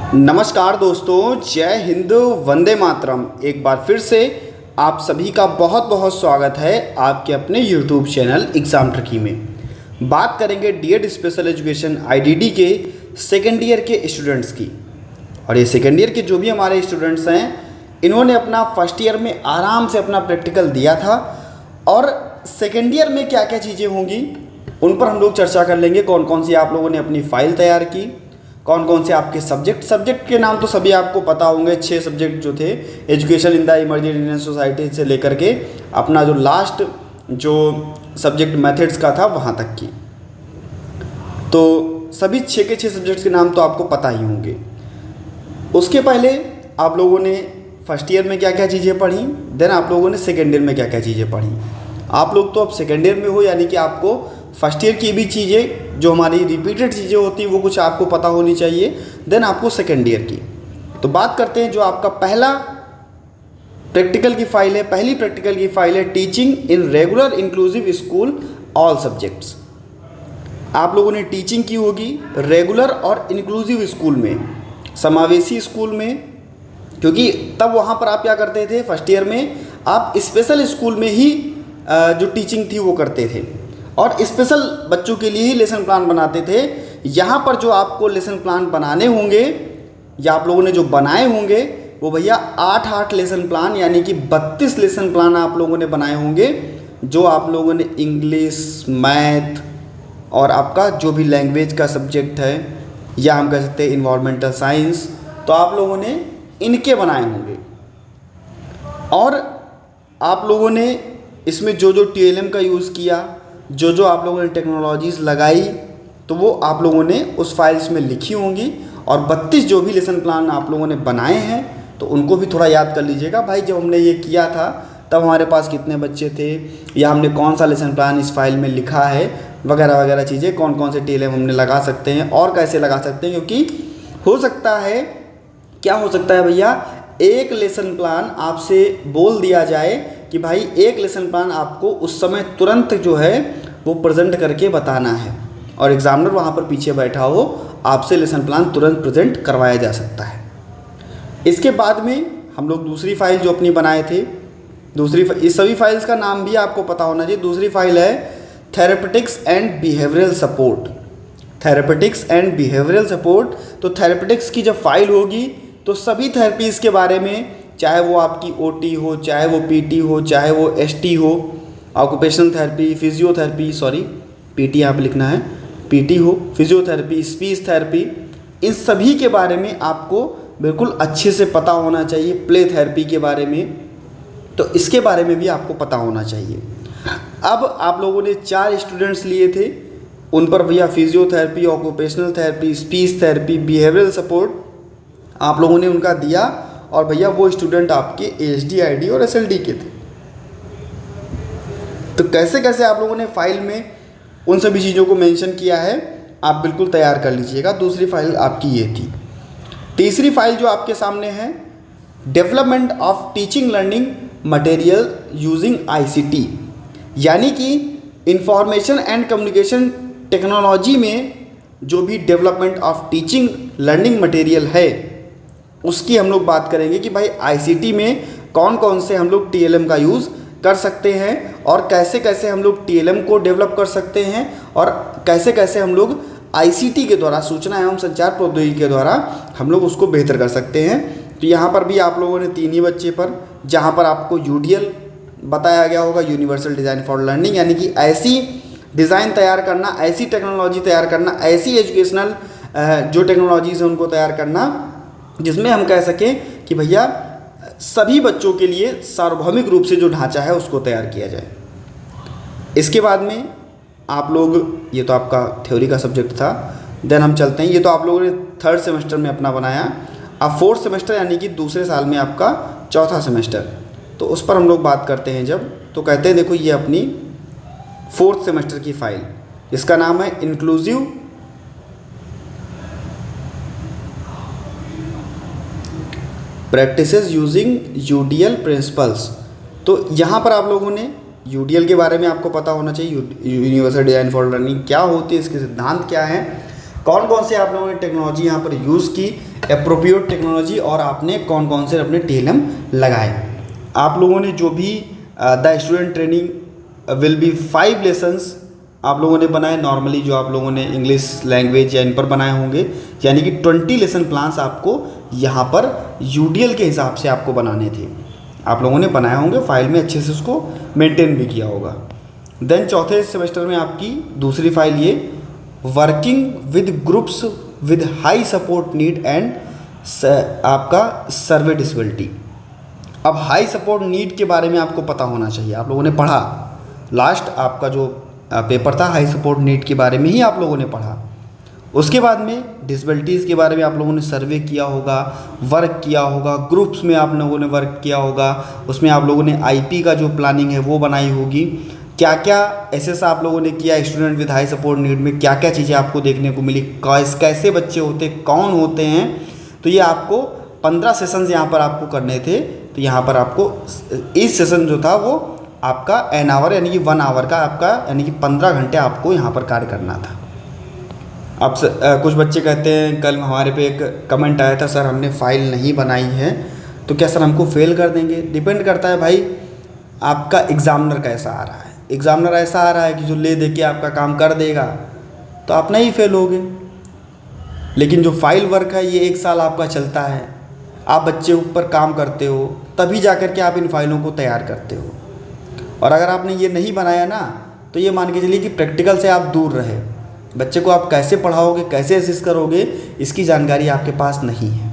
नमस्कार दोस्तों, जय हिंद, वंदे मातरम। एक बार फिर से आप सभी का बहुत बहुत स्वागत है आपके अपने YouTube चैनल एग्ज़ाम ट्रिकी में। बात करेंगे डीएड स्पेशल एजुकेशन आईडीडी के सेकेंड ईयर के स्टूडेंट्स की। और ये सेकेंड ईयर के जो भी हमारे स्टूडेंट्स हैं, इन्होंने अपना फर्स्ट ईयर में आराम से अपना प्रैक्टिकल दिया था और सेकेंड ईयर में क्या क्या चीज़ें होंगी उन पर हम लोग चर्चा कर लेंगे। कौन कौन सी आप लोगों ने अपनी फ़ाइल तैयार की, कौन कौन से आपके सब्जेक्ट के नाम तो सभी आपको पता होंगे। 6 सब्जेक्ट जो थे, education in the emerging Indian society से लेकर के अपना जो लास्ट जो सब्जेक्ट मैथड्स का था वहाँ तक की, तो सभी 6 के 6 सब्जेक्ट्स के नाम तो आपको पता ही होंगे। उसके पहले आप लोगों ने फर्स्ट ईयर में क्या क्या चीज़ें पढ़ी, देन आप लोगों ने सेकेंड ईयर में क्या क्या चीज़ें पढ़ी। आप लोग तो अब सेकेंड ईयर में हो, यानी कि आपको फर्स्ट ईयर की भी चीज़ें जो हमारी रिपीटेड चीज़ें होती हैं वो कुछ आपको पता होनी चाहिए, देन आपको सेकेंड ईयर की। तो बात करते हैं जो आपका पहला प्रैक्टिकल की फ़ाइल है, पहली प्रैक्टिकल की फ़ाइल है teaching in regular inclusive school all subjects. आप लोगों ने टीचिंग की होगी रेगुलर और इंक्लूसिव स्कूल में, समावेशी स्कूल में, क्योंकि तब वहाँ पर आप क्या करते थे, फर्स्ट ईयर में आप स्पेशल स्कूल में ही जो टीचिंग थी वो करते थे और स्पेशल बच्चों के लिए ही लेसन प्लान बनाते थे। यहाँ पर जो आपको लेसन प्लान बनाने होंगे या आप लोगों ने जो बनाए होंगे वो भैया 8 लेसन प्लान, यानी कि 32 लेसन प्लान आप लोगों ने बनाए होंगे, जो आप लोगों ने इंग्लिश, मैथ और आपका जो भी लैंग्वेज का सब्जेक्ट है या हम कह सकते हैं इन्वायरमेंटल साइंस, तो आप लोगों ने इनके बनाए होंगे। और आप लोगों ने इसमें जो जो टीएलएम का यूज़ किया, जो जो आप लोगों ने टेक्नोलॉजीज़ लगाई, तो वो आप लोगों ने उस फाइल्स में लिखी होंगी। और 32 जो भी लेसन प्लान आप लोगों ने बनाए हैं तो उनको भी थोड़ा याद कर लीजिएगा। भाई जब हमने ये किया था तब हमारे पास कितने बच्चे थे, या हमने कौन सा लेसन प्लान इस फाइल में लिखा है, वगैरह वगैरह चीज़ें, कौन कौन से टीएलएम हमने लगा सकते हैं और कैसे लगा सकते हैं। क्योंकि हो सकता है, क्या हो सकता है भैया, एक लेसन प्लान आपसे बोल दिया जाए कि भाई एक लेसन प्लान आपको उस समय तुरंत जो है वो प्रेजेंट करके बताना है, और एग्जामिनर वहाँ पर पीछे बैठा हो, आपसे लेसन प्लान तुरंत प्रेजेंट करवाया जा सकता है। इसके बाद में हम लोग दूसरी फाइल जो अपनी बनाए थे, इस सभी फाइल्स का नाम भी आपको पता होना चाहिए। दूसरी फाइल है therapeutics and behavioural support. Therapeutics and behavioural support, तो थेरेपेटिक्स की जब फाइल होगी तो सभी थेरेपीज़ के बारे में, चाहे वो आपकी ओटी हो, चाहे वो पीटी हो, चाहे वो एसटी हो, occupational therapy, physiotherapy, sorry PT यहाँ पे लिखना है, पीटी हो, फिजियोथेरेपी, स्पीच थेरेपी, इन सभी के बारे में आपको बिल्कुल अच्छे से पता होना चाहिए। प्ले थेरेपी के बारे में, तो इसके बारे में भी आपको पता होना चाहिए। अब आप लोगों ने 4 स्टूडेंट्स लिए थे, उन पर भैया physiotherapy, occupational therapy, speech therapy, behavioural support आप लोगों ने उनका दिया, और भैया वो स्टूडेंट आपके एचडी, आईडी और एसएलडी के थे। तो कैसे कैसे आप लोगों ने फाइल में उन सभी चीज़ों को मेंशन किया है, आप बिल्कुल तैयार कर लीजिएगा। दूसरी फाइल आपकी ये थी। तीसरी फाइल जो आपके सामने है, development of teaching learning material using ICT, यानी कि इंफॉर्मेशन एंड कम्युनिकेशन टेक्नोलॉजी में जो भी development of teaching learning material है उसकी हम लोग बात करेंगे कि भाई आईसीटी में कौन कौन से हम लोग टीएलएम का यूज़ कर सकते हैं और कैसे कैसे हम लोग टीएलएम को डेवलप कर सकते हैं, और कैसे कैसे हम लोग आईसीटी के द्वारा, सूचना एवं संचार प्रौद्योगिकी के द्वारा हम लोग उसको बेहतर कर सकते हैं। तो यहाँ पर भी आप लोगों ने 3 ही बच्चे पर, जहाँ पर आपको यूडीएल बताया गया होगा, यूनिवर्सल डिज़ाइन फॉर लर्निंग, यानी कि ऐसी डिज़ाइन तैयार करना, ऐसी टेक्नोलॉजी तैयार करना, ऐसी एजुकेशनल जो टेक्नोलॉजीज़ हैं उनको तैयार करना जिसमें हम कह सकें कि भैया सभी बच्चों के लिए सार्वभौमिक रूप से जो ढांचा है उसको तैयार किया जाए। इसके बाद में आप लोग, ये तो आपका थ्योरी का सब्जेक्ट था, देन हम चलते हैं, ये तो आप लोगों ने 3rd सेमेस्टर में अपना बनाया। अब 4th सेमेस्टर यानी कि दूसरे साल में आपका 4था सेमेस्टर, तो उस पर हम लोग बात करते हैं जब, तो कहते हैं देखो ये अपनी 4th सेमेस्टर की फाइल, इसका नाम है inclusive practices using UDL principles. तो यहाँ पर आप लोगों ने यूडीएल के बारे में आपको पता होना चाहिए, यूनिवर्सल डिज़ाइन फॉर लर्निंग क्या होती है, इसके सिद्धांत क्या हैं, कौन कौन से आप लोगों ने टेक्नोलॉजी यहाँ पर यूज़ की, एप्रोप्रिएट टेक्नोलॉजी और आपने कौन कौन से अपने TLM लगाए। आप लोगों ने जो भी the student training will be 5 lessons आप लोगों ने बनाए नॉर्मली, जो आप लोगों ने इंग्लिश लैंग्वेज या इन पर बनाए होंगे, यानी कि 20 लेसन प्लान्स आपको यहाँ पर UDL के हिसाब से आपको बनाने थे। आप लोगों ने बनाए होंगे, फाइल में अच्छे से उसको मेंटेन भी किया होगा। देन चौथे सेमेस्टर में आपकी दूसरी फाइल ये working with groups with high support need and आपका सर्वे डिसेबिलिटी। अब हाई सपोर्ट नीड के बारे में आपको पता होना चाहिए। आप लोगों ने पढ़ा, लास्ट आपका जो पेपर था हाई सपोर्ट नीड के बारे में ही आप लोगों ने पढ़ा। उसके बाद में डिसेबिलिटीज़ के बारे में आप लोगों ने सर्वे किया होगा, वर्क किया होगा, ग्रुप्स में आप लोगों ने वर्क किया होगा, उसमें आप लोगों ने IP का जो प्लानिंग है वो बनाई होगी। क्या क्या SS आप लोगों ने किया, student with high support need में क्या क्या चीज़ें आपको देखने को मिली, कैसे बच्चे होते, कौन होते हैं। तो ये आपको 15 सेशंस यहाँ पर आपको करने थे। तो यहाँ पर आपको इस सेशन जो था वो आपका एन आवर यानी कि 1 आवर का आपका यानी कि 15 घंटे आपको यहाँ पर कार्य करना था। अब कुछ बच्चे कहते हैं, कल हमारे पे एक कमेंट आया था, सर हमने फाइल नहीं बनाई है तो क्या सर हमको फेल कर देंगे। डिपेंड करता है भाई आपका एग्ज़ामिनर कैसा आ रहा है। एग्ज़ामिनर ऐसा आ रहा है कि जो ले दे के आपका काम कर देगा तो आप नहीं फेल होगे। लेकिन जो फाइल वर्क है ये 1 साल आपका चलता है, आप बच्चे ऊपर काम करते हो तभी जा कर के आप इन फाइलों को तैयार करते हो। और अगर आपने ये नहीं बनाया ना तो ये मान के चलिए कि प्रैक्टिकल से आप दूर रहे, बच्चे को आप कैसे पढ़ाओगे, कैसे असिस्ट करोगे, इसकी जानकारी आपके पास नहीं है।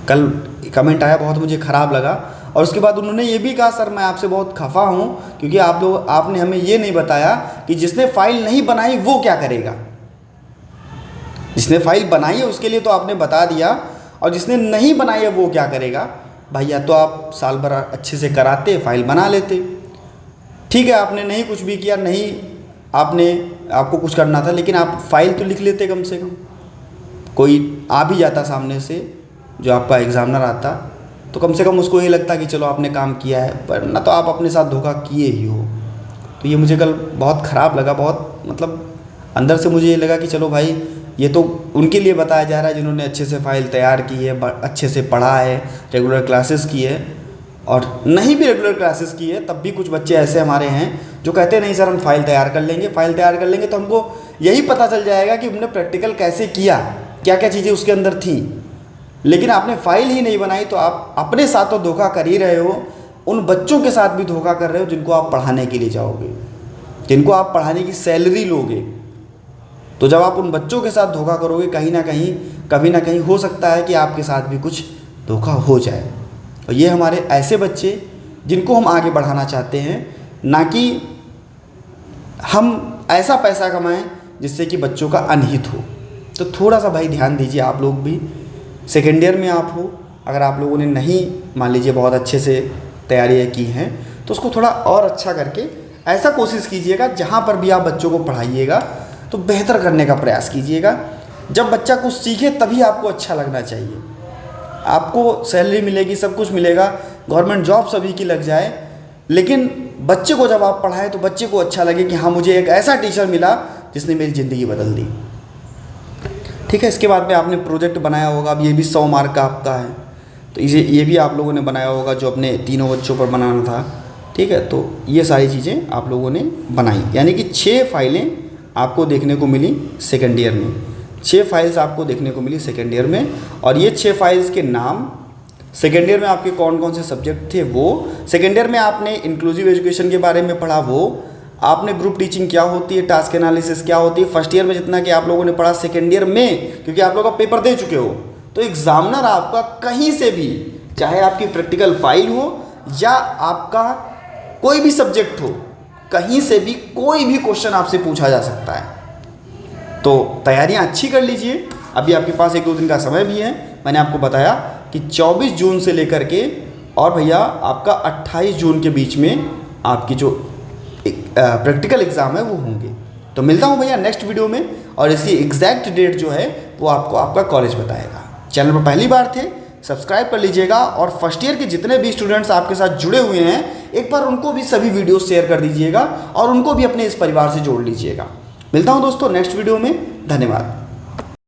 कल कमेंट आया, बहुत मुझे ख़राब लगा। और उसके बाद उन्होंने ये भी कहा, सर मैं आपसे बहुत खफा हूँ क्योंकि आपने हमें ये नहीं बताया कि जिसने फाइल नहीं बनाई वो क्या करेगा। जिसने फाइल बनाई है उसके लिए तो आपने बता दिया, और जिसने नहीं बनाई है वो क्या करेगा। भाई या तो आप साल भर अच्छे से कराते, फाइल बना लेते, ठीक है आपने नहीं कुछ भी किया, नहीं आपको कुछ करना था, लेकिन आप फाइल तो लिख लेते कम से कम। कोई आ भी जाता सामने से, जो आपका एग्ज़ामिनर आता, तो कम से कम उसको ये लगता कि चलो आपने काम किया है, पर ना तो आप अपने साथ धोखा किए ही हो। तो ये मुझे कल बहुत ख़राब लगा, बहुत मतलब अंदर से मुझे ये लगा कि चलो भाई ये तो उनके लिए बताया जा रहा है जिन्होंने अच्छे से फाइल तैयार की है, अच्छे से पढ़ा है, रेगुलर क्लासेस की है। और नहीं भी रेगुलर क्लासेस की है तब भी कुछ बच्चे ऐसे हमारे हैं जो कहते हैं नहीं सर हम फाइल तैयार कर लेंगे, फाइल तैयार कर लेंगे तो हमको यही पता चल जाएगा कि हमने प्रैक्टिकल कैसे किया, क्या क्या चीज़ें उसके अंदर थी। लेकिन आपने फाइल ही नहीं बनाई तो आप अपने साथ तो धोखा कर ही रहे हो, उन बच्चों के साथ भी धोखा कर रहे हो जिनको आप पढ़ाने के लिए जाओगे, जिनको आप पढ़ाने की सैलरी लोगे। तो जब आप उन बच्चों के साथ धोखा करोगे, कहीं ना कहीं कभी ना कहीं हो सकता है कि आपके साथ भी कुछ धोखा हो जाए। और ये हमारे ऐसे बच्चे जिनको हम आगे बढ़ाना चाहते हैं, ना कि हम ऐसा पैसा कमाएं जिससे कि बच्चों का अनहित हो। तो थोड़ा सा भाई ध्यान दीजिए आप लोग भी। सेकेंड ईयर में आप हो, अगर आप लोगों ने नहीं मान लीजिए बहुत अच्छे से तैयारियाँ की हैं तो उसको थोड़ा और अच्छा करके ऐसा कोशिश कीजिएगा जहाँ पर भी आप बच्चों को पढ़ाइएगा तो बेहतर करने का प्रयास कीजिएगा। जब बच्चा कुछ सीखे तभी आपको अच्छा लगना चाहिए। आपको सैलरी मिलेगी, सब कुछ मिलेगा, गवर्नमेंट जॉब सभी की लग जाए, लेकिन बच्चे को जब आप पढ़ाएं तो बच्चे को अच्छा लगे कि हाँ मुझे एक ऐसा टीचर मिला जिसने मेरी ज़िंदगी बदल दी। ठीक है, इसके बाद में आपने प्रोजेक्ट बनाया होगा, अब ये भी 100 मार्क का आपका है, तो ये भी आप लोगों ने बनाया होगा जो अपने तीनों बच्चों पर बनाना था। ठीक है, तो ये सारी चीज़ें आप लोगों ने बनाई, यानी कि 6 फाइलें आपको देखने को मिली सेकेंड ईयर में। 6 फाइल्स आपको देखने को मिली सेकेंड ईयर में, और ये 6 फाइल्स के नाम, सेकेंड ईयर में आपके कौन कौन से सब्जेक्ट थे वो, सेकेंड ईयर में आपने इंक्लूसिव एजुकेशन के बारे में पढ़ा वो, आपने ग्रुप टीचिंग क्या होती है, टास्क एनालिसिस क्या होती है। फर्स्ट ईयर में जितना कि आप लोगों ने पढ़ा सेकेंड ईयर में, क्योंकि आप लोग का पेपर दे चुके हो, तो एग्जामिनर आपका कहीं से भी, चाहे आपकी प्रैक्टिकल फाइल हो या आपका कोई भी सब्जेक्ट हो, कहीं से भी कोई भी क्वेश्चन आपसे पूछा जा सकता है। तो तैयारियां अच्छी कर लीजिए, अभी आपके पास 1-2 दिन का समय भी है। मैंने आपको बताया कि 24 जून से लेकर के और भैया आपका 28 जून के बीच में आपकी जो प्रैक्टिकल एग्ज़ाम है वो होंगे। तो मिलता हूँ भैया नेक्स्ट वीडियो में, और इसकी एग्जैक्ट डेट जो है वो आपको आपका कॉलेज बताएगा। चैनल पर पहली बार थे सब्सक्राइब कर लीजिएगा, और फर्स्ट ईयर के जितने भी स्टूडेंट्स आपके साथ जुड़े हुए हैं एक बार उनको भी सभी वीडियो शेयर कर दीजिएगा और उनको भी अपने इस परिवार से जोड़ लीजिएगा। मिलता हूँ दोस्तों नेक्स्ट वीडियो में, धन्यवाद।